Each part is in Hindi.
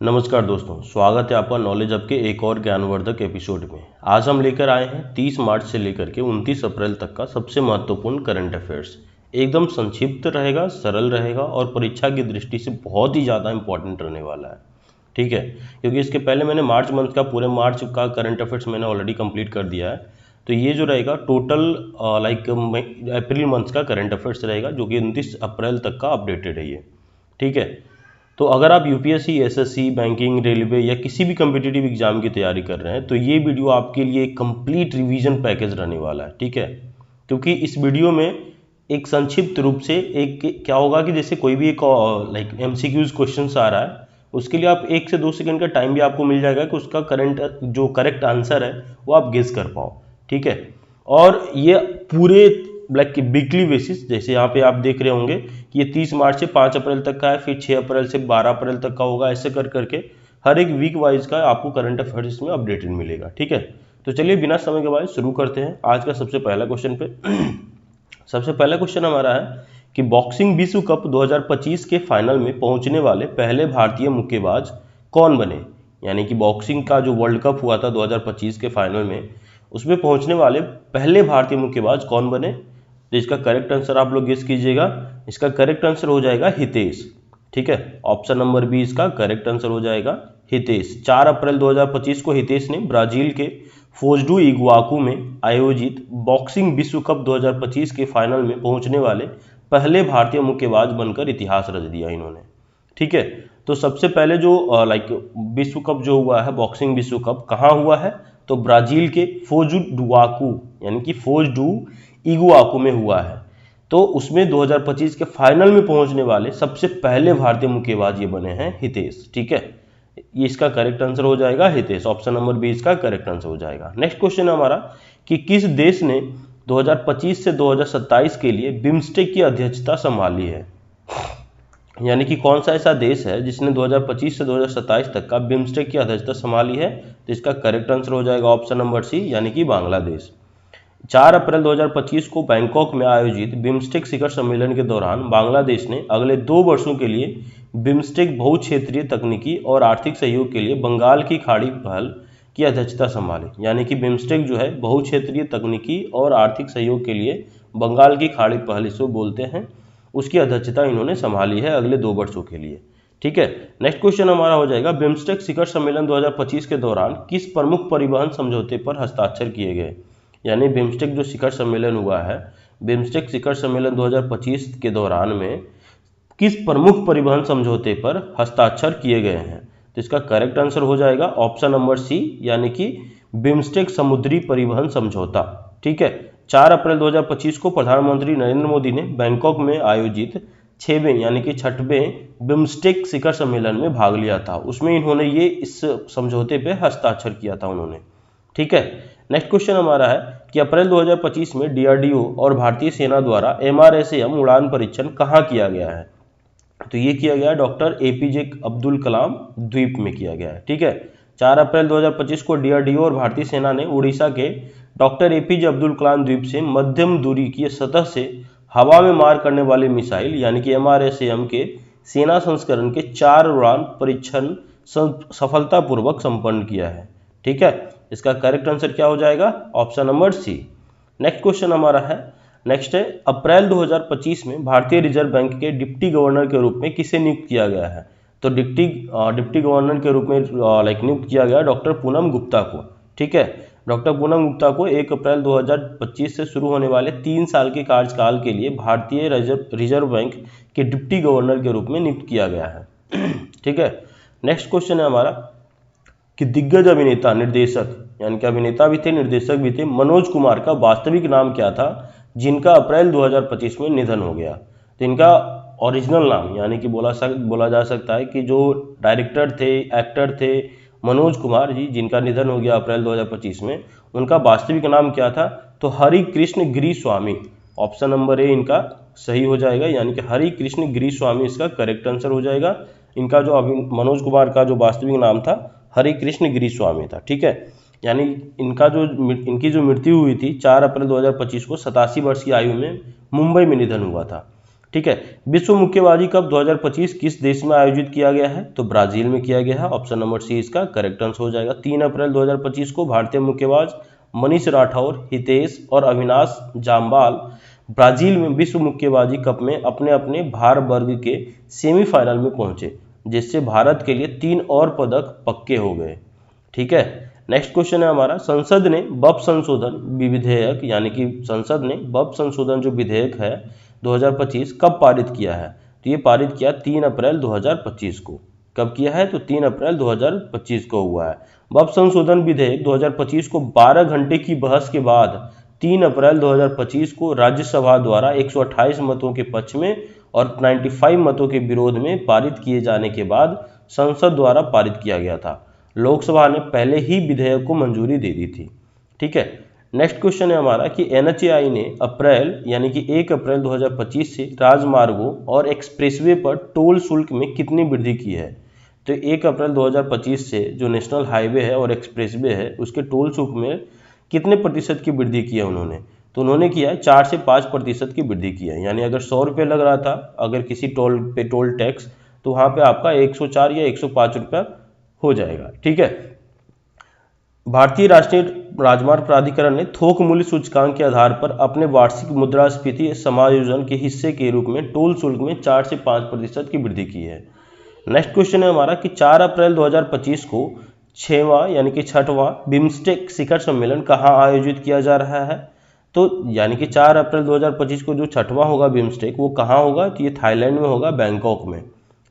नमस्कार दोस्तों, स्वागत है आपका नॉलेज हब के एक और ज्ञानवर्धक एपिसोड में। आज हम लेकर आए हैं 30 मार्च से लेकर के 29 अप्रैल तक का सबसे महत्वपूर्ण करंट अफेयर्स। एकदम संक्षिप्त रहेगा, सरल रहेगा और परीक्षा की दृष्टि से बहुत ही ज़्यादा इंपॉर्टेंट रहने वाला है। ठीक है, क्योंकि इसके पहले मैंने मार्च मंथ का पूरे मार्च का करंट अफेयर्स मैंने ऑलरेडी कंप्लीट कर दिया है। तो ये जो रहेगा टोटल अप्रैल मंथ का करंट अफेयर्स रहेगा, जो कि 29 अप्रैल तक का अपडेटेड है ये। ठीक है, तो अगर आप यूपीएससी, एसएससी, बैंकिंग, रेलवे या किसी भी कम्पिटिटिव एग्जाम की तैयारी कर रहे हैं तो ये वीडियो आपके लिए एक कंप्लीट रिवीजन पैकेज रहने वाला है। ठीक है, क्योंकि इस वीडियो में एक संक्षिप्त रूप से एक क्या होगा कि जैसे कोई भी एक एमसीक्यूज क्वेश्चन आ रहा है, उसके लिए आप 1 से 2 सेकंड का टाइम भी आपको मिल जाएगा कि उसका करेक्ट आंसर है वो आप गेस कर पाओ। ठीक है, और ये पूरे वीकली बेसिस, जैसे यहाँ पे आप देख रहे होंगे कि ये 30 मार्च से 5 अप्रैल तक का है, फिर 6 अप्रैल से 12 अप्रैल तक का होगा। ऐसे कर करके हर एक वीक वाइज का आपको करंट अफेयर्स इसमें अपडेटेड मिलेगा। ठीक है, तो चलिए बिना समय के बाद शुरू करते हैं आज का सबसे पहला क्वेश्चन पे। सबसे पहला क्वेश्चन हमारा है कि बॉक्सिंग विश्व कप 2025 के फाइनल में पहुंचने वाले पहले भारतीय मुक्केबाज कौन बने। यानी कि बॉक्सिंग का जो वर्ल्ड कप हुआ था 2025 के फाइनल में, उसमें पहुंचने वाले पहले भारतीय मुक्केबाज कौन बने। तो इसका करेक्ट आंसर आप लोग गेस कीजिएगा। इसका करेक्ट आंसर हो जाएगा हितेश। ठीक है, ऑप्शन नंबर बी इसका करेक्ट आंसर हो जाएगा हितेश। 4 अप्रैल 2025 को हितेश ने ब्राजील के फोज डू इगुआकू में आयोजित बॉक्सिंग विश्व कप 2025 के फाइनल में पहुंचने वाले पहले भारतीय मुक्केबाज बनकर इतिहास रच दिया इन्होंने। ठीक है, तो सबसे पहले जो विश्व कप जो हुआ है, बॉक्सिंग विश्व कप कहाँ हुआ है, तो ब्राजील के फोज डुआकू यानी कि फोज डू इगुआकू में हुआ है। तो उसमें 2025 के फाइनल में पहुंचने वाले सबसे पहले भारतीय मुक्केबाज ये बने हैं हितेश। ठीक है, ये इसका करेक्ट आंसर हो जाएगा हितेश। ऑप्शन नंबर बी इसका करेक्ट आंसर हो जाएगा। नेक्स्ट क्वेश्चन हमारा कि किस देश ने 2025 से 2027 के लिए बिम्स्टेक की अध्यक्षता संभाली है। यानी कि कौन सा ऐसा देश है जिसने 2025 से 2027 तक का बिम्स्टेक की अध्यक्षता संभाली है। तो इसका करेक्ट आंसर हो जाएगा ऑप्शन नंबर सी यानी कि बांग्लादेश। 4 अप्रैल 2025 को बैंकॉक में आयोजित बिम्स्टेक शिखर सम्मेलन के दौरान बांग्लादेश ने अगले 2 वर्षों के लिए बिम्स्टेक बहुक्षेत्रीय तकनीकी और आर्थिक सहयोग के लिए बंगाल की खाड़ी पहल की अध्यक्षता संभाली। यानी कि बिम्स्टेक जो है बहुक्षेत्रीय तकनीकी और आर्थिक सहयोग के लिए बंगाल की खाड़ी पहल इसको बोलते हैं, उसकी अध्यक्षता इन्होंने संभाली है अगले 2 वर्षों के लिए। ठीक है, नेक्स्ट क्वेश्चन हमारा हो जाएगा बिम्स्टेक शिखर सम्मेलन 2025 के दौरान किस प्रमुख परिवहन समझौते पर हस्ताक्षर किए गए। यानी बिम्स्टेक जो शिखर सम्मेलन हुआ है, बिम्स्टेक शिखर सम्मेलन 2025 के दौरान में किस प्रमुख परिवहन समझौते पर हस्ताक्षर किए गए हैं। तो इसका करेक्ट आंसर हो जाएगा ऑप्शन नंबर सी यानी कि बिम्स्टेक समुद्री परिवहन समझौता। ठीक है, 4 अप्रैल 2025 को प्रधानमंत्री नरेंद्र मोदी ने बैंकॉक में आयोजित 6वें यानी कि 6वें बिम्स्टेक शिखर सम्मेलन में भाग लिया था। उसमें इन्होंने ये इस समझौते पे हस्ताक्षर किया था उन्होंने। ठीक है, नेक्स्ट क्वेश्चन हमारा है कि अप्रैल 2025 में डीआरडीओ और भारतीय सेना द्वारा एमआरएसएम उड़ान परीक्षण कहाँ किया गया है। तो ये किया गया डॉक्टर एपीजे अब्दुल कलाम द्वीप में किया गया है। ठीक है, 4 अप्रैल 2025 को डीआरडीओ और भारतीय सेना ने उड़ीसा के डॉक्टर एपीजे अब्दुल कलाम द्वीप से मध्यम दूरी की सतह से हवा में मार करने वाले मिसाइल यानी कि एमआरएसएम के सेना संस्करण के 4 उड़ान परीक्षण सफलतापूर्वक संपन्न किया है। ठीक है, इसका करेक्ट आंसर क्या हो जाएगा option number c. Next question हमारा है, नेक्स्ट है अप्रैल 2025 में भारतीय रिजर्व बैंक के डिप्टी गवर्नर के रूप में किसे नियुक्त किया गया है। तो डिप्टी गवर्नर के रूप में नियुक्त किया गया डॉक्टर पूनम गुप्ता को। ठीक है, डॉक्टर पूनम गुप्ता को 1 अप्रैल 2025 से शुरू होने वाले 3 साल के कार्यकाल के लिए भारतीय रिजर्व बैंक के डिप्टी गवर्नर के रूप में नियुक्त किया गया है। ठीक है, नेक्स्ट क्वेश्चन है हमारा कि दिग्गज अभिनेता निर्देशक यानी कि अभिनेता भी थे निर्देशक भी थे मनोज कुमार का वास्तविक नाम क्या था जिनका अप्रैल 2025 में निधन हो गया। तो इनका ओरिजिनल नाम यानी कि बोला जा सकता है कि जो डायरेक्टर थे, एक्टर थे मनोज कुमार जी, जिनका निधन हो गया अप्रैल 2025 में, उनका वास्तविक नाम क्या था। तो हरि कृष्ण गिरी स्वामी। ऑप्शन नंबर ए इनका सही हो जाएगा यानी कि हरि कृष्ण गिरी स्वामी इसका करेक्ट आंसर हो जाएगा। इनका जो मनोज कुमार का जो वास्तविक नाम था हरि कृष्ण गिरी स्वामी था। ठीक है, यानी इनकी जो मृत्यु हुई थी 4 अप्रैल 2025 को 87 वर्ष की आयु में मुंबई में निधन हुआ था। ठीक है। विश्व मुक्केबाजी कप 2025 किस देश में आयोजित किया गया है? तो ब्राजील में किया गया है। ऑप्शन नंबर सी इसका करेक्ट आंसर हो जाएगा। 3 अप्रैल 2025 को भारतीय मुक्केबाज मनीष राठौर, हितेश और अविनाश जाम्बाल ब्राजील में विश्व मुक्केबाजी कप में अपने अपने भार वर्ग के सेमीफाइनल में पहुंचे, जिससे भारत के लिए 3 और पदक पक्के हो गए। ठीक है। नेक्स्ट क्वेश्चन है हमारा, संसद ने बप संशोधन विधेयक यानी कि संसद ने बप संशोधन जो विधेयक है 2025 कब पारित किया है? तो ये पारित किया 3 अप्रैल 2025 को। कब किया है? तो 3 अप्रैल 2025 को हुआ है। बप संशोधन विधेयक 2025 को 12 घंटे की बहस के बाद 3 अप्रैल 2025 को राज्यसभा द्वारा 128 मतों के पक्ष में और 95 मतों के विरोध में पारित किए जाने के बाद संसद द्वारा पारित किया गया था। लोकसभा ने पहले ही विधेयक को मंजूरी दे दी थी। ठीक है। नेक्स्ट क्वेश्चन है हमारा कि एनएचएआई ने अप्रैल यानी कि 1 अप्रैल 2025 से राजमार्गों और एक्सप्रेसवे पर टोल शुल्क में कितनी वृद्धि की है? तो 1 अप्रैल 2025 से जो नेशनल हाईवे है और एक्सप्रेसवे है उसके टोल शुल्क में कितने प्रतिशत की वृद्धि की है उन्होंने? तो उन्होंने किया है 4 से 5% की वृद्धि की है। यानी अगर 100 रुपये लग रहा था अगर किसी टोल पे टोल टैक्स, तो वहाँ पे आपका 104 या 105 रुपया हो जाएगा। ठीक है। भारतीय राष्ट्रीय राजमार्ग प्राधिकरण ने थोक मूल्य सूचकांक के आधार पर अपने वार्षिक मुद्रास्फीति समायोजन के हिस्से के रूप में टोल शुल्क में 4 से 5% की वृद्धि की है। नेक्स्ट क्वेश्चन है हमारा कि 4 अप्रैल 2025 को 6वां यानी कि 6वां बिम्स्टेक शिखर सम्मेलन कहाँ आयोजित किया जा रहा है? तो यानी कि 4 अप्रैल 2025 को जो 6वां होगा बिम्स्टेक वो कहाँ होगा? तो ये थाईलैंड में होगा, बैंकॉक में।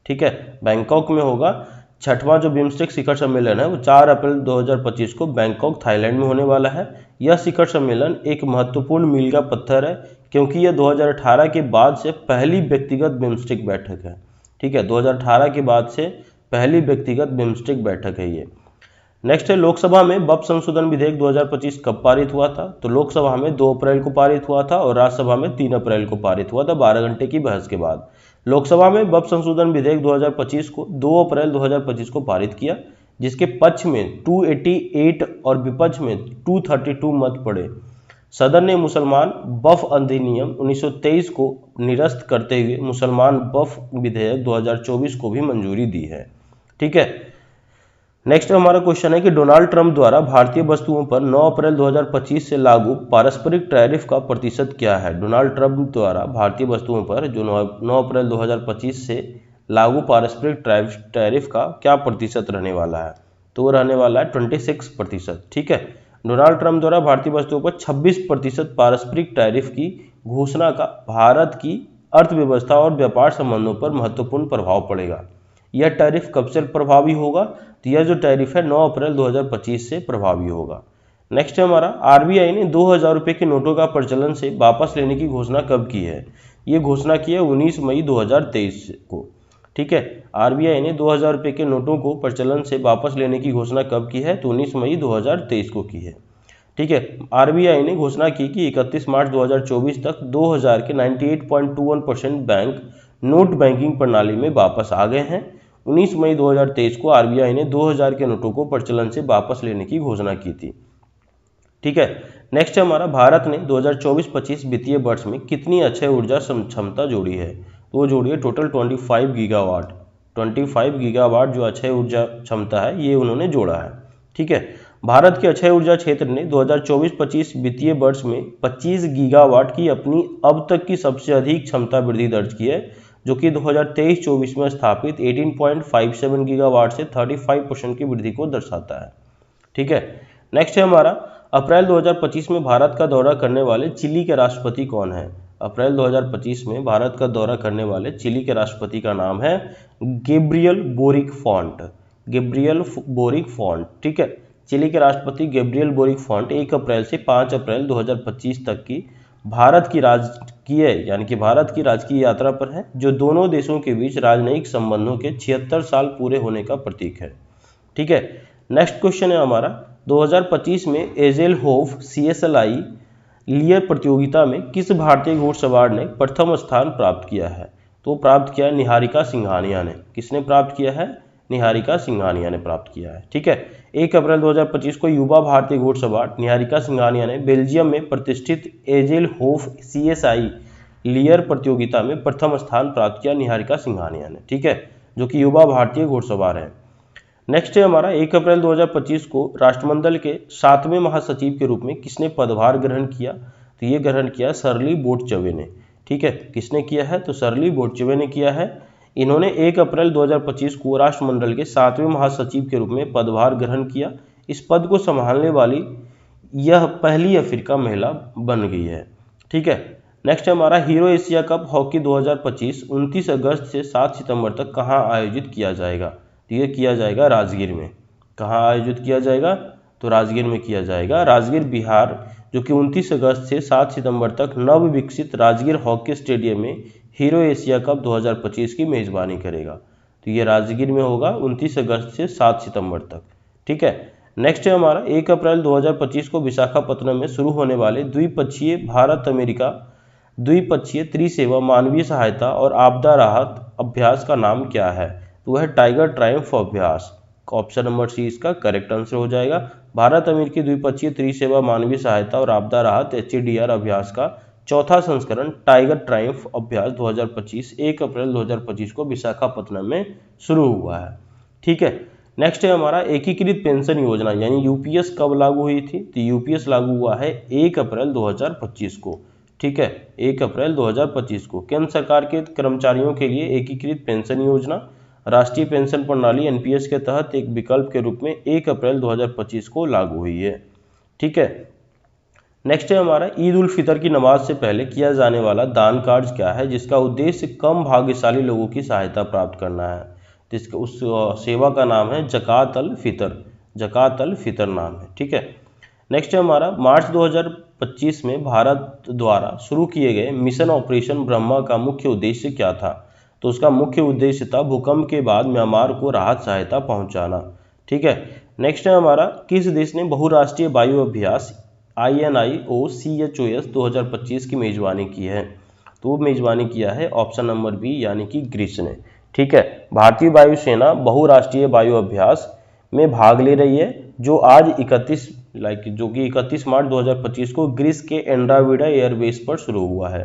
ठीक है, बैंकॉक में होगा। 6वां जो बिम्स्टेक शिखर सम्मेलन है वो 4 अप्रैल 2025 को बैंकॉक थाईलैंड में होने वाला है। यह शिखर सम्मेलन एक महत्वपूर्ण मील का पत्थर है क्योंकि यह 2018 के बाद से पहली व्यक्तिगत बिम्स्टेक बैठक है। ठीक है, 2018 के बाद से पहली व्यक्तिगत बिम्स्टेक बैठक है ये। नेक्स्ट है, लोकसभा में बप संशोधन विधेयक 2025 कब पारित हुआ था? तो लोकसभा में 2 अप्रैल को पारित हुआ था और राज्यसभा में 3 अप्रैल को पारित हुआ था 12 घंटे की बहस के बाद। लोकसभा में बप संशोधन विधेयक 2025 को 2 अप्रैल 2025 को पारित किया, जिसके पक्ष में 288 और विपक्ष में 232 मत पड़े। सदन ने मुसलमान वक्फ अधिनियम 1923 को निरस्त करते हुए मुसलमान वक्फ विधेयक 2024 को भी मंजूरी दी है। ठीक है। नेक्स्ट हमारा क्वेश्चन है कि डोनाल्ड ट्रंप द्वारा भारतीय वस्तुओं पर 9 अप्रैल 2025 से लागू पारस्परिक टैरिफ का प्रतिशत क्या है? डोनाल्ड ट्रंप द्वारा भारतीय वस्तुओं पर जो 9 अप्रैल 2025 से लागू पारस्परिक टैरिफ का क्या प्रतिशत रहने वाला है? तो वो रहने वाला है 26%। ठीक है, डोनाल्ड ट्रंप द्वारा भारतीय वस्तुओं पर 26% पारस्परिक टैरिफ की घोषणा का भारत की अर्थव्यवस्था और व्यापार संबंधों पर महत्वपूर्ण प्रभाव पड़ेगा। यह टैरिफ कब से प्रभावी होगा? तो यह जो टैरिफ है 9 अप्रैल 2025 से प्रभावी होगा। नेक्स्ट है हमारा, आरबीआई ने 2000 रुपये के नोटों का प्रचलन से वापस लेने की घोषणा कब की है? ये घोषणा की है 19 मई 2023 को। ठीक है, आरबीआई ने 2000 रुपये के नोटों को प्रचलन से वापस लेने की घोषणा कब की है? तो 19 मई 2023 को की है। ठीक है, आरबीआई ने घोषणा की कि 31 मार्च 2024 तक 2000 के 98.21% बैंक नोट बैंकिंग प्रणाली में वापस आ गए हैं। 19 मई 2023 को आरबीआई ने 2000 के नोटों को प्रचलन से वापस लेने की घोषणा की थी। ठीक है, नेक्स्ट है हमारा, भारत ने 2024-25 वित्तीय वर्ष में कितनी अक्षय ऊर्जा क्षमता जोड़ी है? तो वो जोड़ी है टोटल 25 गीगावाट। 25 गीगावाट जो अक्षय ऊर्जा क्षमता है ये उन्होंने जोड़ा है। ठीक है, भारत के अक्षय ऊर्जा क्षेत्र ने 2024-25 वित्तीय वर्ष में 25 गीगावाट की अपनी अब तक की सबसे अधिक क्षमता वृद्धि दर्ज की है, जो कि 2023-24 में स्थापित 18.57 गीगावाट से 35% की वृद्धि को दर्शाता है। ठीक है, नेक्स्ट है हमारा, अप्रैल 2025 में भारत का दौरा करने वाले चिली के राष्ट्रपति कौन है? अप्रैल 2025 में भारत का दौरा करने वाले चिली के राष्ट्रपति का नाम है Gabriel boric font. Gabriel boric font. ठीक है, चिली के राष्ट्रपति गैब्रियल बोरिक फॉन्ट 1 अप्रैल से 5 अप्रैल 2025 तक की भारत की राजकीय यात्रा पर है, जो दोनों देशों के बीच राजनयिक संबंधों के 76 साल पूरे होने का प्रतीक है। ठीक है, नेक्स्ट क्वेश्चन है हमारा, 2025 में एजेल होफ CSLI लियर प्रतियोगिता में किस भारतीय घुड़सवार ने प्रथम स्थान प्राप्त किया है? तो प्राप्त किया है निहारिका सिंघानिया ने। किसने प्राप्त किया है? निहारिका सिंघानिया ने प्राप्त किया है। ठीक है, 1 अप्रैल 2025 को युवा भारतीय घुड़सवार निहारिका सिंघानिया ने बेल्जियम में प्रतिष्ठित एजेल होफ CSI लियर प्रतियोगिता में प्रथम स्थान प्राप्त किया निहारिका सिंघानिया ने, ठीक है, जो कि युवा भारतीय घुड़सवार हैं। नेक्स्ट है हमारा 1 अप्रैल 2025 को राष्ट्रमंडल के 7वें महासचिव के रूप में किसने पदभार ग्रहण किया? तो ये ग्रहण किया सरली बोटचवे ने, ठीक है। किसने किया है? तो सरली बोटचवे ने किया है। इन्होंने 1 अप्रैल 2025 को राष्ट्रमंडल के 7वें महासचिव के रूप में पदभार ग्रहण किया। इस पद को संभालने वाली यह पहली अफ्रीका महिला बन गई है, ठीक है। नेक्स्ट है हमारा हीरो एशिया कप हॉकी 2025 29 अगस्त से 7 सितंबर तक कहाँ आयोजित किया जाएगा? तो ये किया जाएगा राजगीर में। कहाँ आयोजित किया जाएगा? तो राजगीर में किया जाएगा। राजगीर बिहार, जो कि 29 अगस्त से 7 सितंबर तक नव विकसित राजगीर हॉकी स्टेडियम में हीरो एशिया कप 2025 की मेजबानी करेगा। तो ये राजगीर में होगा 29 अगस्त से 7 सितंबर तक, ठीक है। नेक्स्ट है हमारा 1 अप्रैल 2025 को विशाखापत्तनम में शुरू होने वाले द्विपक्षीय भारत अमेरिका द्विपक्षीय त्रिसेवा मानवीय सहायता और आपदा राहत अभ्यास का नाम क्या है? तो वह टाइगर ट्रायम्फ अभ्यास। ऑप्शन नंबर सी इसका करेक्ट आंसर हो जाएगा। भारत अमेरिकी द्विपक्षीय त्रिसेवा मानवीय सहायता और आपदा राहत HADR अभ्यास का चौथा संस्करण टाइगर ट्रायम्फ अभ्यास 2025 1 अप्रैल 2025 को विशाखापत्तनम में शुरू हुआ है, ठीक है। नेक्स्ट है हमारा एकीकृत पेंशन योजना यानी UPS कब लागू हुई थी? तो UPS लागू हुआ है 1 अप्रैल 2025 को, ठीक है। 1 अप्रैल 2025 को केंद्र सरकार के कर्मचारियों के लिए एकीकृत पेंशन योजना राष्ट्रीय पेंशन प्रणाली NPS के तहत एक विकल्प के रूप में 1 अप्रैल 2025 को लागू हुई है, ठीक है। नेक्स्ट है हमारा ईद उल फितर की नमाज से पहले किया जाने वाला दान कार्य क्या है जिसका उद्देश्य कम भाग्यशाली लोगों की सहायता प्राप्त करना है? तो इसका उस सेवा का नाम है ज़कात अल फितर। ज़कात अल फितर नाम है, ठीक है। नेक्स्ट है हमारा मार्च 2025 में भारत द्वारा शुरू किए गए मिशन ऑपरेशन ब्रह्मा का मुख्य उद्देश्य क्या था? तो उसका मुख्य उद्देश्य था भूकंप के बाद म्यांमार को राहत सहायता पहुंचाना, ठीक है। नेक्स्ट है हमारा किस देश ने बहुराष्ट्रीय वायु अभ्यास INIOCHOS 2025 की मेजबानी की है? तो वो मेजबानी किया है ऑप्शन नंबर बी यानी कि ग्रीस ने, ठीक है। भारतीय वायुसेना बहुराष्ट्रीय वायु अभ्यास में भाग ले रही है जो आज 31 मार्च 2025 को ग्रीस के एंड्राविडा एयरबेस पर शुरू हुआ है,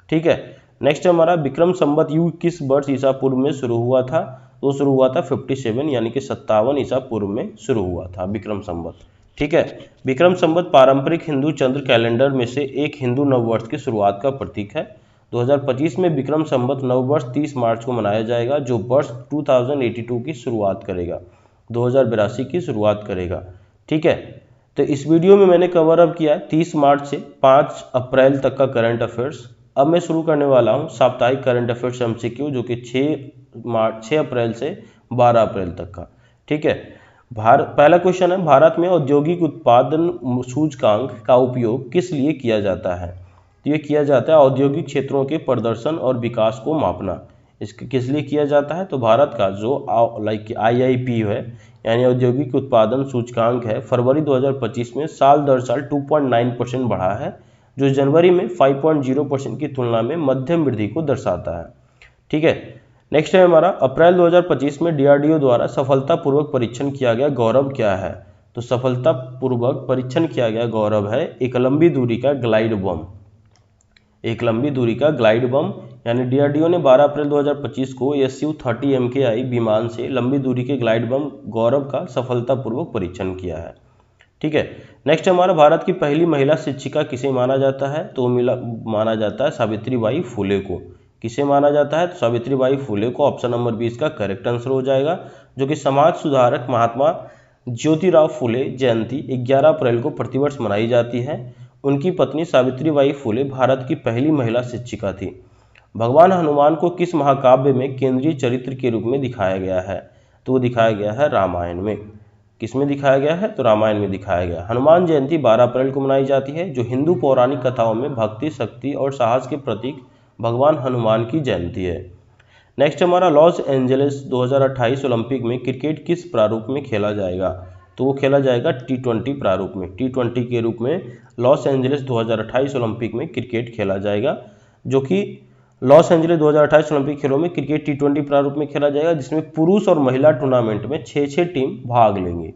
ठीक है। नेक्स्ट हमारा विक्रम संवत युग किस वर्ष ईसा पूर्व में शुरू हुआ था? तो शुरू हुआ था 57 यानी कि 57 ईसा पूर्व में शुरू हुआ था विक्रम संवत, ठीक है। विक्रम संवत पारंपरिक हिंदू चंद्र कैलेंडर में से एक हिंदू नववर्ष की शुरुआत का प्रतीक है। 2025 में विक्रम संवत नववर्ष 30 मार्च को मनाया जाएगा जो वर्ष 2082 की शुरुआत करेगा, 2082 की शुरुआत करेगा, ठीक है। तो इस वीडियो में मैंने कवर अप किया है 30 मार्च से 5 अप्रैल तक का करंट अफेयर्स। अब मैं शुरू करने वाला हूं साप्ताहिक करंट अफेयर्स MCQ जो कि 6 अप्रैल से 12 अप्रैल तक का, ठीक है। पहला क्वेश्चन है भारत में औद्योगिक उत्पादन सूचकांक का उपयोग किस लिए किया जाता है? तो ये किया जाता है औद्योगिक क्षेत्रों के प्रदर्शन और विकास को मापना। इसके किस लिए किया जाता है? तो भारत का जो IIP है यानी औद्योगिक उत्पादन सूचकांक है फरवरी 2025 में साल दर साल 2.9% बढ़ा है जो जनवरी में 5.0% की तुलना में मध्यम वृद्धि को दर्शाता है, ठीक है। नेक्स्ट है हमारा अप्रैल 2025 में DRDO द्वारा सफलतापूर्वक परीक्षण किया गया गौरव क्या है? तो सफलतापूर्वक परीक्षण किया गया गौरव है एक लंबी दूरी का ग्लाइड बम। एक लंबी दूरी का ग्लाइड बम यानी DRDO ने 12 अप्रैल 2025 को Su-30 MKI विमान से लंबी दूरी के ग्लाइड बम गौरव का सफलतापूर्वक परीक्षण किया है, ठीक है। नेक्स्ट हमारा भारत की पहली महिला शिक्षिका किसे माना जाता है? तो माना जाता है सावित्रीबाई फुले को। किसे माना जाता है? तो सावित्रीबाई फुले को। ऑप्शन नंबर बी इसका करेक्ट आंसर हो जाएगा, जो कि समाज सुधारक महात्मा ज्योतिराव फुले जयंती 11 अप्रैल को प्रतिवर्ष मनाई जाती है। उनकी पत्नी सावित्रीबाई फुले भारत की पहली महिला शिक्षिका थी। भगवान हनुमान को किस महाकाव्य में केंद्रीय चरित्र के रूप में दिखाया गया है? तो वो दिखाया गया है रामायण में। किस में दिखाया गया है? तो रामायण में दिखाया गया। हनुमान जयंती 12 अप्रैल को मनाई जाती है जो हिंदू पौराणिक कथाओं में भक्ति, शक्ति और साहस के प्रतीक भगवान हनुमान की जयंती है। नेक्स्ट हमारा लॉस एंजलिस 2028 ओलंपिक में क्रिकेट किस प्रारूप में खेला जाएगा? तो वो खेला जाएगा T20 प्रारूप में। T20 के रूप में लॉस एंजलिस 2028 ओलंपिक में क्रिकेट खेला जाएगा, जो कि लॉस एंजलिस 2028 ओलंपिक खेलों में क्रिकेट T20 प्रारूप में खेला जाएगा जिसमें पुरुष और महिला टूर्नामेंट में 6-6 टीम भाग लेंगे।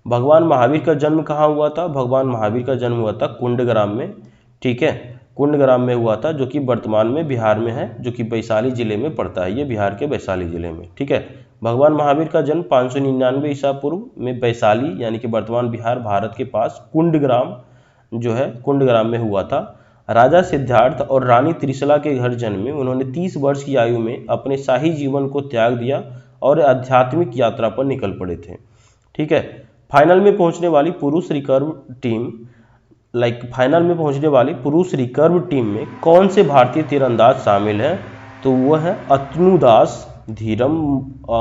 भगवान महावीर का जन्म कहाँ हुआ था? भगवान महावीर का जन्म हुआ था कुंडग्राम में, ठीक है। कुंडग्राम में हुआ था, जो कि वर्तमान में बिहार में है, जो कि वैशाली जिले में पड़ता है, ये बिहार के वैशाली जिले में। ठीक है, भगवान महावीर का जन्म 599 ईसा पूर्व में वैशाली यानी कि वर्तमान बिहार भारत के पास कुंडग्राम जो है कुंडग्राम में हुआ था। राजा सिद्धार्थ और रानी त्रिशला के घर जन्मे। उन्होंने 30 वर्ष की आयु में अपने शाही जीवन को त्याग दिया और आध्यात्मिक यात्रा पर निकल पड़े थे। ठीक है, फाइनल में पहुंचने वाली पुरुष रिकर्व टीम में कौन से भारतीय तीरंदाज शामिल हैं? तो वह है अतनुदास, धीरज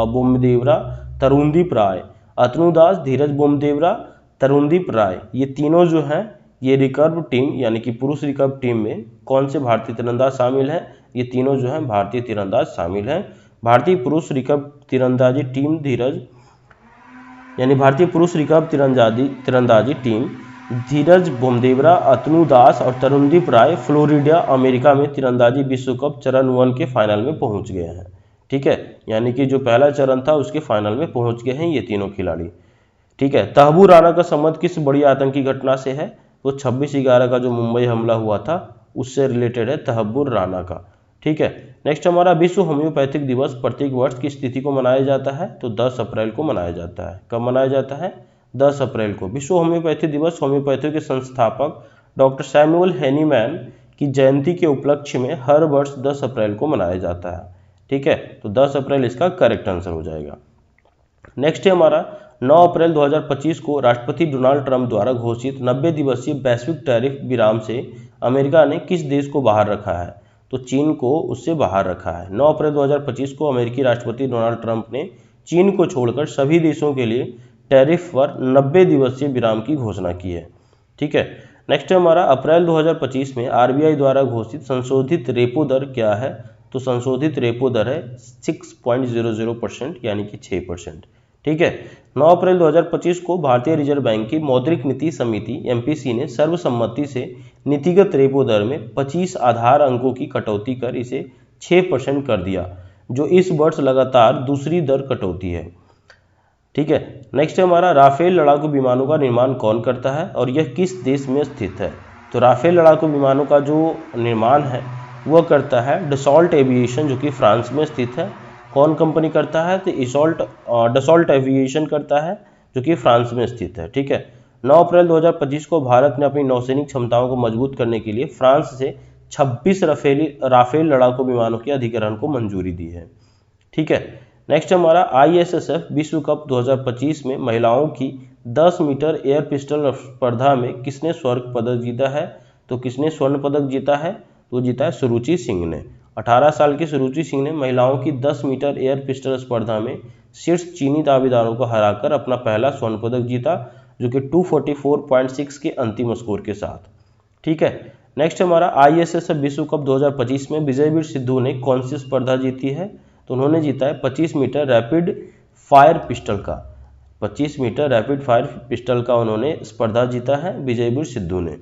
बोमदेवरा, तरुणदीप राय। अतनुदास, धीरज बोमदेवरा, तरुणदीप राय, ये तीनों जो हैं ये रिकर्व टीम यानी कि पुरुष रिकर्व टीम में कौन से भारतीय तीरंदाज शामिल हैं? ये तीनों जो हैं भारतीय तीरंदाज शामिल हैं। भारतीय पुरुष रिकर्व तीरंदाजी टीम भारतीय पुरुष रिकर्व तीरंदाजी टीम धीरज बोमदेवरा, अतनुदास और तरुणदीप राय फ्लोरिडा अमेरिका में तीरंदाजी विश्व कप चरण 1 के फाइनल में पहुंच गए हैं। ठीक है, यानी कि जो पहला चरण था उसके फाइनल में पहुंच गए हैं ये तीनों खिलाड़ी। ठीक है, तहबूर राणा का संबंध किस बड़ी आतंकी घटना से है? तो 26/11 का जो मुंबई हमला हुआ था उससे रिलेटेड है तहबूर राणा का। ठीक है, नेक्स्ट हमारा विश्व होम्योपैथिक दिवस प्रत्येक वर्ष किस तिथि को मनाया जाता है? तो 10 अप्रैल को मनाया जाता है। कब मनाया जाता है? 10 अप्रैल को। विश्व होम्योपैथी दिवस होम्योपैथी के संस्थापक डॉक्टर सैमुअल हैनीमैन की जयंती के उपलक्ष्य में हर वर्ष 10 अप्रैल को मनाया जाता है। ठीक है, तो 10 अप्रैल इसका करेक्ट आंसर हो जाएगा। नेक्स्ट है हमारा 9 अप्रैल 2025 को राष्ट्रपति डोनाल्ड ट्रंप द्वारा घोषित 90 दिवसीय वैश्विक टैरिफ विराम से अमेरिका ने किस देश को बाहर रखा है? तो चीन को उससे बाहर रखा है। 9 अप्रैल 2025 को अमेरिकी राष्ट्रपति डोनाल्ड ट्रंप ने चीन को छोड़कर सभी देशों के लिए टैरिफ पर 90 दिवसीय विराम की घोषणा की है। ठीक है, नेक्स्ट है हमारा अप्रैल 2025 में आरबीआई द्वारा घोषित संशोधित रेपो दर क्या है? तो संशोधित रेपो दर है 6.00% यानी कि 6%। ठीक है, 9 अप्रैल 2025 को भारतीय रिजर्व बैंक की मौद्रिक नीति समिति एमपीसी ने सर्वसम्मति से नीतिगत रेपो दर में 25 आधार अंकों की कटौती कर इसे 6% कर दिया, जो इस वर्ष लगातार दूसरी दर कटौती है। ठीक है, नेक्स्ट है हमारा राफेल लड़ाकू विमानों का निर्माण कौन करता है और यह किस देश में स्थित है? तो राफेल लड़ाकू विमानों का जो निर्माण है वह करता है डसॉल्ट एविएशन, जो कि फ्रांस में स्थित है। कौन कंपनी करता है? तो डसॉल्ट एविएशन करता है, जो कि फ्रांस में स्थित है। ठीक है, 9 अप्रैल 2025 को भारत ने अपनी नौसैनिक क्षमताओं को मजबूत करने के लिए फ्रांस से 26 राफेल लड़ाकू विमानों के अधिग्रहण को मंजूरी दी है। ठीक है, नेक्स्ट हमारा आईएसएसएफ विश्व कप 2025 में महिलाओं की 10 मीटर एयर पिस्टल स्पर्धा में किसने स्वर्ण पदक जीता है? तो किसने स्वर्ण पदक जीता है? तो जीता है सुरुचि सिंह ने। 18 साल की सुरुचि सिंह ने महिलाओं की 10 मीटर एयर पिस्टल स्पर्धा में शीर्ष चीनी दावेदारों को हराकर अपना पहला स्वर्ण पदक जीता, जो कि 244.6 के अंतिम स्कोर के साथ। ठीक है, नेक्स्ट हमारा आईएसएसएफ विश्व कप 2025 में विजयवीर सिद्धू ने कौन सी स्पर्धा जीती है? तो उन्होंने जीता है 25 मीटर रैपिड फायर पिस्टल का। 25 मीटर रैपिड फायर पिस्टल का उन्होंने स्पर्धा जीता है विजयवीर सिद्धू ने।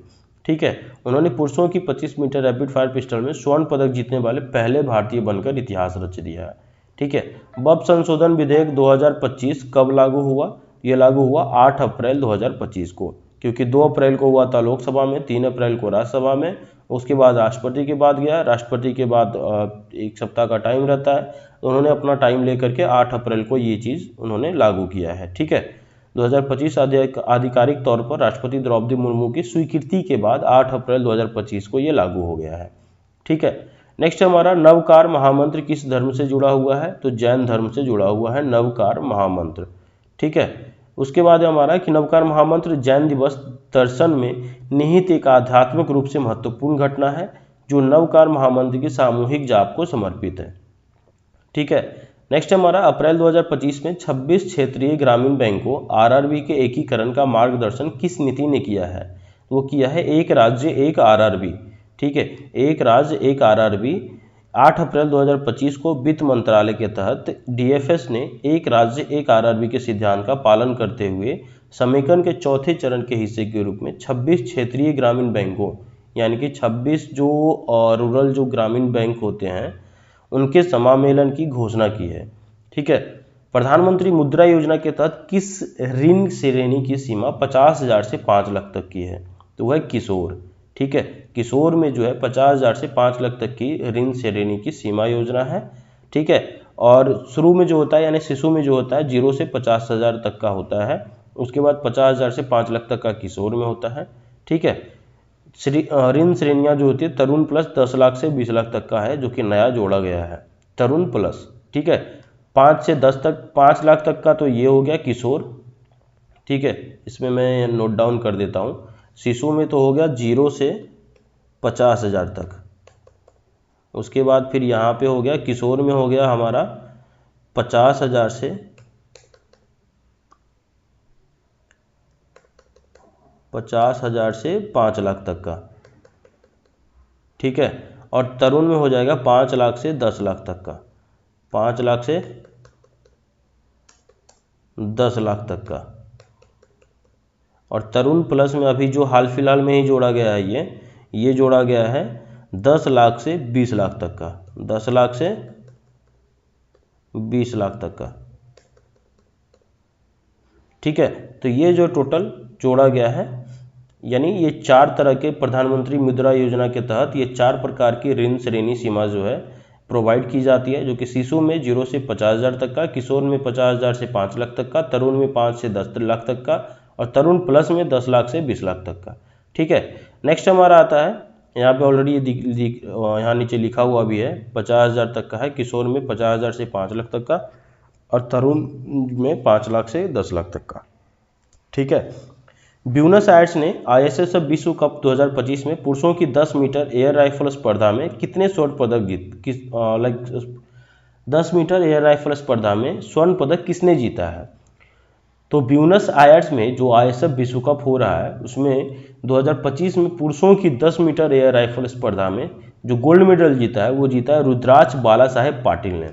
ठीक है, उन्होंने पुरुषों की 25 मीटर रैपिड फायर पिस्टल में स्वर्ण पदक जीतने वाले पहले भारतीय बनकर इतिहास रच दिया है। ठीक है, बब संशोधन विधेयक 2025 कब लागू हुआ? ये लागू हुआ 8 अप्रैल 2025 को, क्योंकि 2 अप्रैल को हुआ था लोकसभा में, 3 अप्रैल को राज्यसभा में, उसके बाद राष्ट्रपति के बाद गया। राष्ट्रपति के बाद 1 सप्ताह का टाइम रहता है, तो उन्होंने अपना टाइम लेकर के 8 अप्रैल को ये चीज़ उन्होंने लागू किया है। ठीक है, 2025 आधिकारिक तौर पर राष्ट्रपति द्रौपदी मुर्मू की स्वीकृति के बाद 8 अप्रैल 2025 को ये लागू हो गया है। ठीक है, नेक्स्ट हमारा नवकार महामंत्र किस धर्म से जुड़ा हुआ है? तो जैन धर्म से जुड़ा हुआ है नवकार महामंत्र। ठीक है, उसके बाद हमारा कि नवकार महामंत्र जैन दिवस दर्शन में निहित एक आध्यात्मिक रूप से महत्वपूर्ण घटना है, जो नवकार महामंत्र की सामूहिक जाप को समर्पित है। ठीक है, नेक्स्ट हमारा अप्रैल 2025 में 26 क्षेत्रीय ग्रामीण बैंकों आरआरबी के एकीकरण का मार्गदर्शन किस नीति ने किया है? वो किया है एक राज्य एक आरआरबी। ठीक है, एक राज्य एक आरआरबी 8 अप्रैल 2025 को वित्त मंत्रालय के तहत डीएफएस ने एक राज्य एक आरआरबी के सिद्धांत का पालन करते हुए समेकन के चौथे चरण के हिस्से के रूप में 26 क्षेत्रीय ग्रामीण बैंकों यानी कि 26 जो रूरल जो ग्रामीण बैंक होते हैं उनके समामेलन की घोषणा की है। ठीक है, प्रधानमंत्री मुद्रा योजना के तहत किस ऋण श्रेणी की सीमा 50,000 से 5 लाख तक की है? तो वह किशोर। ठीक है। किशोर में जो है 50,000 से 5 लाख तक की ऋण श्रेणी की सीमा योजना है, ठीक है। और शुरू में जो होता है यानी शिशु में जो होता है 0 से 50,000 तक का होता है, उसके बाद 50,000 से 5 लाख तक का किशोर में होता है, ठीक है। ऋण श्रेणियां जो होती है तरुण प्लस 10 लाख से 20 लाख तक का है, जो कि नया जोड़ा गया है, तरुण प्लस, ठीक है। 5 से 10 तक 5 लाख तक का तो ये हो गया किशोर, ठीक है। इसमें मैं नोट डाउन कर देता हूँ। शिशु में तो हो गया 0 से 50,000 तक, उसके बाद फिर यहाँ पे हो गया किशोर में हो गया हमारा 50,000 से 5 लाख तक का, ठीक है। और तरुण में हो जाएगा 5 लाख से 10 लाख तक का, 5 लाख से 10 लाख तक का। और तरुण प्लस में अभी जो हाल फिलहाल में ही जोड़ा गया है ये जोड़ा गया है 10 लाख से 20 लाख तक का, 10 लाख से 20 लाख तक का, ठीक है। तो ये जो टोटल जोड़ा गया है, यानी ये 4 तरह के प्रधानमंत्री मुद्रा योजना के तहत ये 4 प्रकार की ऋण श्रेणी सीमा जो है प्रोवाइड की जाती है, जो कि शिशु में 0 से 50,000 तक का, किशोर में 50,000 से 5 लाख तक का, तरुण में 5 से 10 लाख तक का, और तरुण प्लस में 10 लाख से 20 लाख तक का, ठीक है। नेक्स्ट हमारा आता है, यहाँ पे ऑलरेडी यहाँ नीचे लिखा हुआ भी है, 50,000 तक का है, किशोर में 50,000 से 5 लाख तक का, और तरुण में 5 लाख से 10 लाख तक का, ठीक है। ब्यूनस आयर्स ने ISSF विश्व कप 2025 में पुरुषों की 10 मीटर एयर राइफल स्पर्धा में कितने स्वर्ण पदक जीत 10 मीटर एयर राइफल स्पर्धा में स्वर्ण पदक किसने जीता है? तो ब्यूनस आयर्स में जो ISSF विश्व कप हो रहा है उसमें 2025 में पुरुषों की 10 मीटर एयर राइफल स्पर्धा में जो गोल्ड मेडल जीता है वो जीता है रुद्राक्ष बाला साहेब पाटिल ने।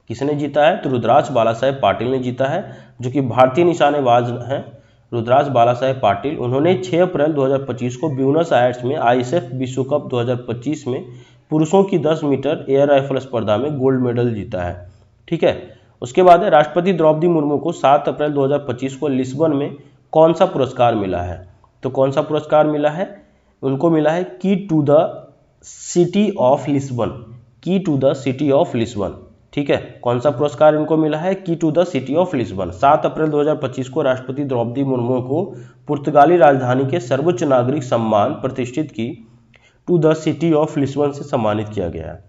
किसने जीता है? तो रुद्राक्ष बाला साहेब पाटिल ने जीता है, जो कि भारतीय निशानेबाज हैं रुद्राक्ष बाला साहेब पाटिल। उन्होंने 6 अप्रैल 2025 को ब्यूनस आयर्स में ISSF विश्व कप 2025 में पुरुषों की 10 मीटर एयर राइफल स्पर्धा में गोल्ड मेडल जीता है, ठीक है। उसके बाद है राष्ट्रपति द्रौपदी मुर्मू को 7 अप्रैल 2025 को लिस्बन में कौन सा पुरस्कार मिला है? तो कौन सा पुरस्कार मिला है? उनको मिला है key to the city of Lisbon, key to the city of Lisbon, ठीक है। कौन सा पुरस्कार इनको मिला है? Key to the city of Lisbon. 7 अप्रैल 2025 को राष्ट्रपति द्रौपदी मुर्मू को पुर्तगाली राजधानी के सर्वोच्च नागरिक सम्मान प्रतिष्ठित key to the city of Lisbon से सम्मानित किया गया है,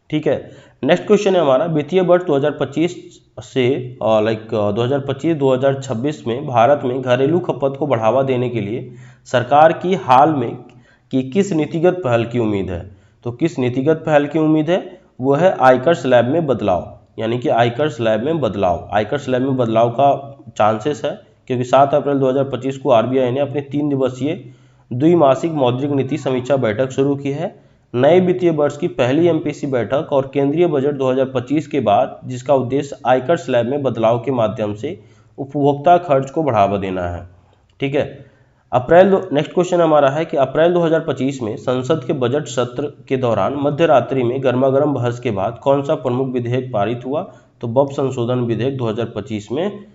ठीक है। नेक्स्ट क्वेश्चन है हमारा, वित्तीय वर्ष 2025 से 2025-2026 में भारत में घरेलू खपत को बढ़ावा देने के लिए सरकार की हाल में की किस नीतिगत पहल की उम्मीद है? तो किस नीतिगत पहल की उम्मीद है? वो है आयकर स्लैब में बदलाव, यानी कि आयकर स्लैब में बदलाव। आयकर स्लैब में बदलाव का चांसेस है क्योंकि 7 अप्रैल 2025 को RBI ने अपनी 3 दिवसीय द्विमासिक मौद्रिक नीति समीक्षा बैठक शुरू की है। नए वित्तीय वर्ष की पहली MPC बैठक और केंद्रीय बजट 2025 के बाद, जिसका उद्देश्य आयकर स्लैब में बदलाव के माध्यम से उपभोक्ता खर्च को बढ़ावा देना है, ठीक है। नेक्स्ट क्वेश्चन हमारा है कि अप्रैल 2025 में संसद के बजट सत्र के दौरान मध्य रात्रि में गर्मागर्म बहस के बाद कौन सा प्रमुख विधेयक पारित हुआ? तो बब संशोधन विधेयक 2025 में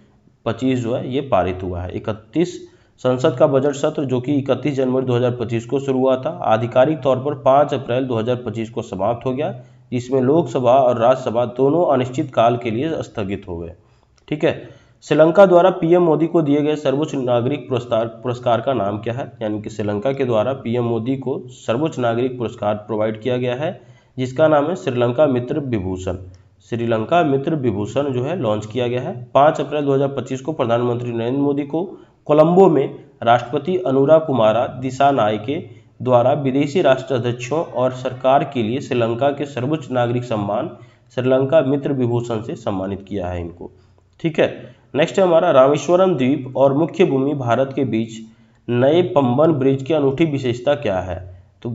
25 जो है ये पारित हुआ है। 31 संसद का बजट सत्र जो कि 31 जनवरी 2025 को शुरू हुआ था, आधिकारिक तौर पर 5 अप्रैल 2025 को समाप्त हो गया, जिसमें लोकसभा और राज्यसभा दोनों अनिश्चित काल के लिए स्थगित हो गए, ठीक है। श्रीलंका द्वारा PM मोदी को दिए गए सर्वोच्च नागरिक पुरस्कार का नाम क्या है? यानी कि श्रीलंका के द्वारा PM मोदी को सर्वोच्च नागरिक पुरस्कार प्रोवाइड किया गया है, जिसका नाम है श्रीलंका मित्र विभूषण। श्रीलंका मित्र विभूषण जो है लॉन्च किया गया है। 5 अप्रैल 2025 को प्रधानमंत्री नरेंद्र मोदी को कोलंबो में राष्ट्रपति अनुरा कुमारा दिसानायके द्वारा विदेशी राष्ट्राध्यक्षों और सरकार के लिए श्रीलंका के सर्वोच्च नागरिक सम्मान श्रीलंका मित्र विभूषण से सम्मानित किया है इनको, ठीक है। नेक्स्ट है हमारा, रामेश्वरम द्वीप और मुख्य भूमि भारत के बीच नए पंबन ब्रिज की अनूठी विशेषता क्या है? तो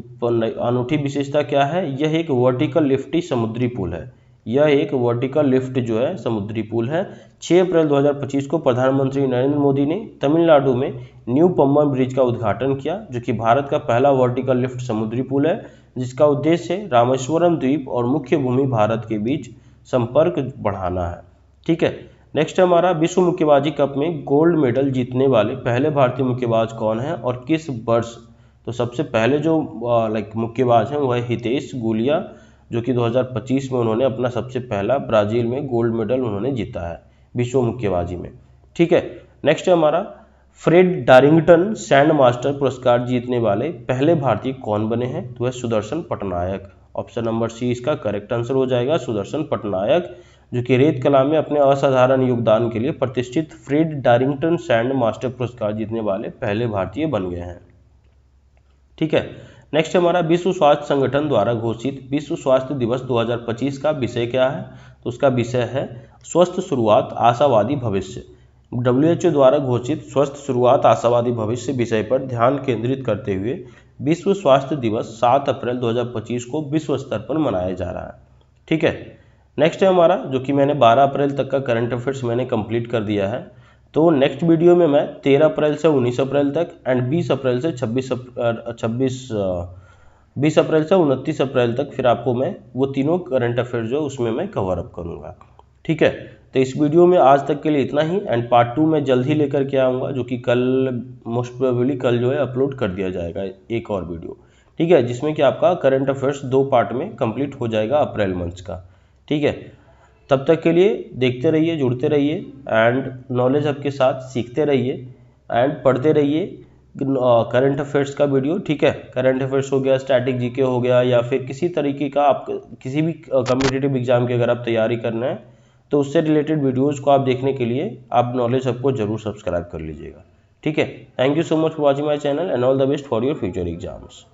अनूठी विशेषता क्या है? यह एक वर्टिकल लिफ्टी समुद्री पुल है। यह एक वर्टिकल लिफ्ट जो है समुद्री पुल है। 6 अप्रैल 2025 को प्रधानमंत्री नरेंद्र मोदी ने तमिलनाडु में न्यू पंबन ब्रिज का उद्घाटन किया, जो कि भारत का पहला वर्टिकल लिफ्ट समुद्री पुल है, जिसका उद्देश्य है रामेश्वरम द्वीप और मुख्य भूमि भारत के बीच संपर्क बढ़ाना है, ठीक है। नेक्स्ट हमारा, विश्व मुक्केबाजी कप में गोल्ड मेडल जीतने वाले पहले भारतीय मुक्केबाज कौन है और किस वर्ष तो सबसे पहले जो मुक्केबाज हैं वो है हितेश गुलिया, जो कि 2025 में उन्होंने अपना सबसे पहला ब्राज़ील में गोल्ड मेडल उन्होंने जीता है विश्व मुक्केबाजी में। ठीक है, नेक्स्ट है हमारा फ्रेड डारिंगटन सैंड मास्टर पुरस्कार जीतने वाले पहले भारतीय कौन बने हैं? तो वह Sudarshan Patnaik. Option number c इसका करेक्ट आंसर हो जाएगा, सुदर्शन पटनायक, जो कि रेत कला में अपने असाधारण योगदान के लिए प्रतिष्ठित फ्रेड डारिंगटन सैंड मास्टर पुरस्कार जीतने वाले पहले भारतीय बन गए हैं। ठीक है, नेक्स्ट हमारा विश्व स्वास्थ्य संगठन द्वारा घोषित विश्व स्वास्थ्य दिवस 2025 का विषय क्या है? तो उसका विषय है स्वस्थ शुरुआत आशावादी भविष्य। WHO द्वारा घोषित स्वस्थ शुरुआत आशावादी भविष्य विषय पर ध्यान केंद्रित करते हुए विश्व स्वास्थ्य दिवस 7 अप्रैल 2025 को विश्व स्तर पर मनाया जा रहा है। ठीक है, नेक्स्ट है हमारा, जो कि मैंने 12 अप्रैल तक का करंट अफेयर्स मैंने कंप्लीट कर दिया है। तो नेक्स्ट वीडियो में मैं 13 अप्रैल से 19 अप्रैल तक एंड 20 अप्रैल से 20 अप्रैल से 29 अप्रैल तक फिर आपको मैं वो तीनों करंट अफेयर्स जो उसमें मैं कवर अप करूँगा। ठीक है, तो इस वीडियो में आज तक के लिए इतना ही एंड पार्ट 2 में जल्द ही लेकर के आऊँगा, जो कि कल मोस्ट प्रोबेबली कल जो है अपलोड कर दिया जाएगा एक और वीडियो। ठीक है, जिसमें कि आपका करंट अफेयर्स 2 पार्ट में कंप्लीट हो जाएगा अप्रैल मंथ का। ठीक है, तब तक के लिए देखते रहिए, जुड़ते रहिए एंड नॉलेज हब के साथ सीखते रहिए एंड पढ़ते रहिए करंट अफेयर्स का वीडियो। ठीक है, करंट अफेयर्स हो गया, स्टैटिक जीके हो गया, या फिर किसी तरीके का आप किसी भी कॉम्पिटिटिव एग्जाम की अगर आप तैयारी करना है तो उससे रिलेटेड वीडियोज़ को आप देखने के लिए आप नॉलेज हब को जरूर सब्सक्राइब कर लीजिएगा। ठीक है, thank you so much for watching my channel and all the best for your future exams.